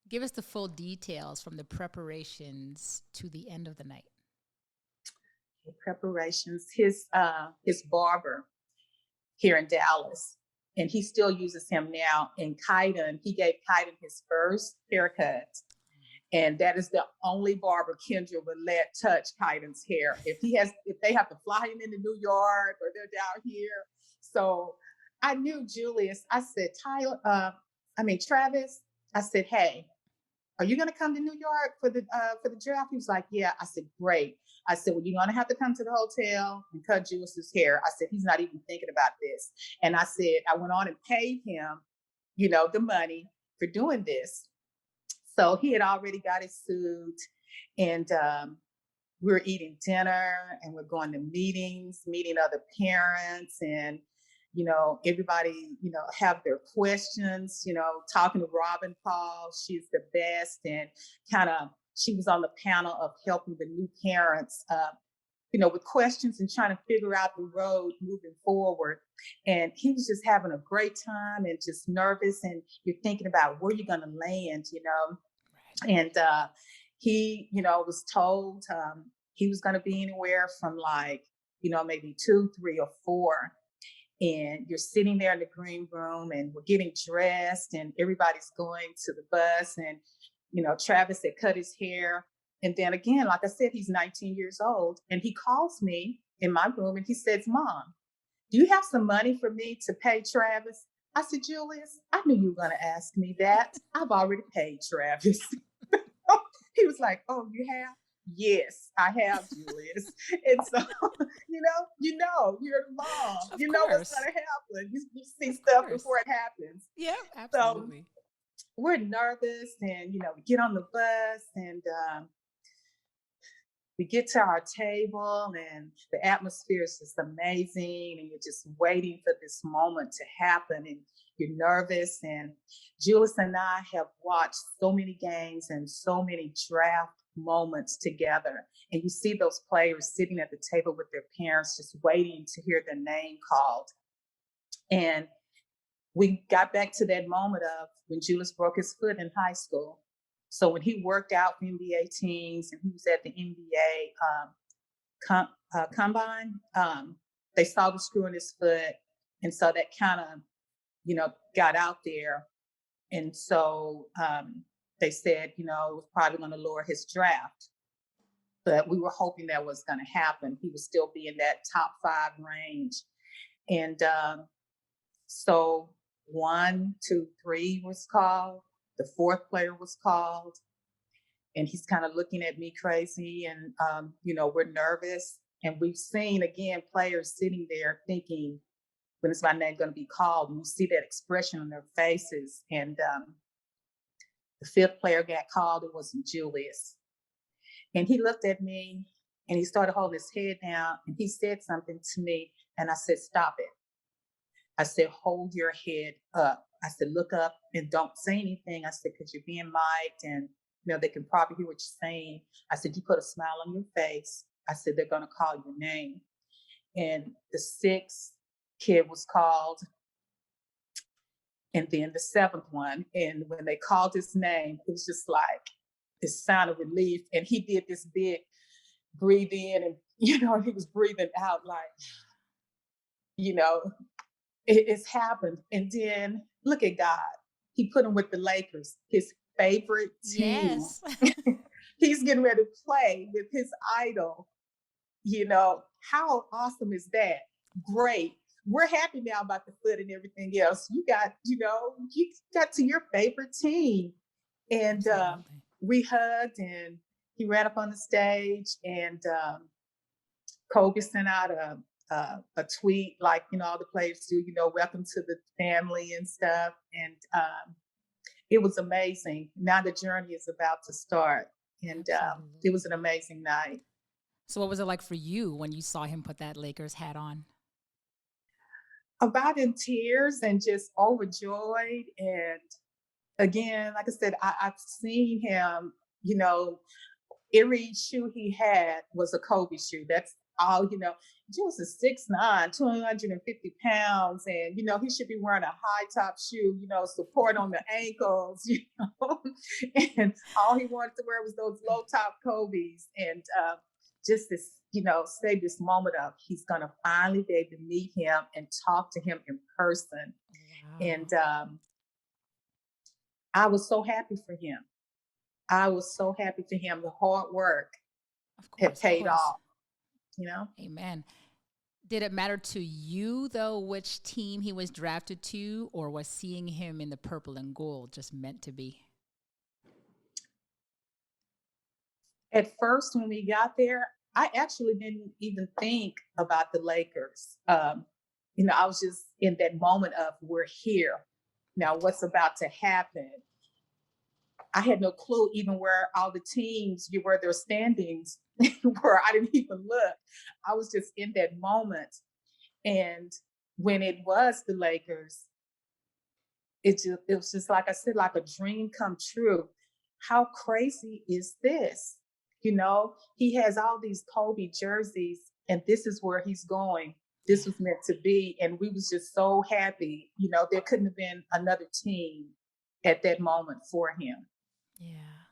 Give us the full details from the preparations to the end of the night. Preparations. His barber here in Dallas, and he still uses him now. In Kaiden, he gave Kaiden his first haircut. And that is the only barber Kendra would let touch Kaiden's hair. If they have to fly him into New York or they're down here. So I knew Julius. I said, Travis. I said, hey, are you going to come to New York for the draft? He was like, yeah. I said, great. I said, well, you're going to have to come to the hotel and cut Julius's hair. I said, he's not even thinking about this. And I said, I went on and paid him, the money for doing this. So he had already got his suit, and we're eating dinner, and we're going to meetings, meeting other parents, and everybody, have their questions, talking to Robin Paul. She's the best. And she was on the panel of helping the new parents, with questions and trying to figure out the road moving forward. And he was just having a great time and just nervous. And you're thinking about where you're going to land, Right. And he, was told he was going to be anywhere from maybe 2, 3, or 4. And you're sitting there in the green room, and we're getting dressed, and everybody's going to the bus. And Travis had cut his hair, and then again, like I said, he's 19 years old, and he calls me in my room and he says, Mom, do you have some money for me to pay Travis? I said, Julius, I knew you were going to ask me that. I've already paid Travis. He was like, oh, you have? Yes, I have, Julius. And so, you're the mom. Of You know what's course. going to happen. You see Of stuff course. before it happens. Yeah, So absolutely. we're nervous, and, we get on the bus, and we get to our table, and the atmosphere is just amazing, and you're just waiting for this moment to happen, and you're nervous. And Julius and I have watched so many games and so many draft moments together, and you see those players sitting at the table with their parents just waiting to hear their name called. And we got back to that moment of when Julius broke his foot in high school. So when he worked out for NBA teams and he was at the NBA combine, they saw the screw in his foot. And so that kind of, got out there. And so they said, it was probably going to lower his draft. But we were hoping that was going to happen. He would still be in that top 5 range. And so 1, 2, 3 was called. The 4th player was called. And he's kind of looking at me crazy. And, we're nervous. And we've seen, again, players sitting there thinking, when is my name going to be called? And you see that expression on their faces. And the 5th player got called. It wasn't Julius. And he looked at me, and he started holding his head down, and he said something to me. And I said, stop it. I said, hold your head up. I said, look up and don't say anything. I said, because you're being mic'd, and they can probably hear what you're saying. I said, you put a smile on your face. I said, they're going to call your name. And the 6th kid was called, and then the 7th one. And when they called his name, it was just like this sign of relief. And he did this big breathe in, and he was breathing out like, it's happened. And then look at God. He put him with the Lakers, his favorite team. Yes. He's getting ready to play with his idol. How awesome is that? Great. We're happy now about the foot and everything else. You got to your favorite team. And we hugged, and he ran up on the stage, and Kobe sent out a tweet like, all the players do, welcome to the family and stuff. And it was amazing. Now the journey is about to start. And it was an amazing night. So what was it like for you when you saw him put that Lakers hat on? About in tears and just overjoyed. And again, like I said, I've seen him, every shoe he had was a Kobe shoe. That's oh, Jules is 6'9", 250 pounds, and he should be wearing a high top shoe, support on the ankles, and all he wanted to wear was those low top Kobe's, and just this, say this moment of he's gonna finally be able to meet him and talk to him in person, and Wow. I was so happy for him. I was so happy for him. The hard work Of had course, of paid course. off, you know. Amen. Did it matter to you though which team he was drafted to, or was seeing him in the purple and gold just meant to be? At first, when we got there, I actually didn't even think about the Lakers. I was just in that moment of we're here. Now, Right. what's about to happen? I had no clue even where all the teams, where their standings were. I didn't even look. I was just in that moment. And when it was the Lakers, it was just like I said, like a dream come true. How crazy is this? He has all these Kobe jerseys, and this is where he's going. This Yeah. was meant to be, and we was just so happy. There couldn't have been another team at that moment for him. Yeah.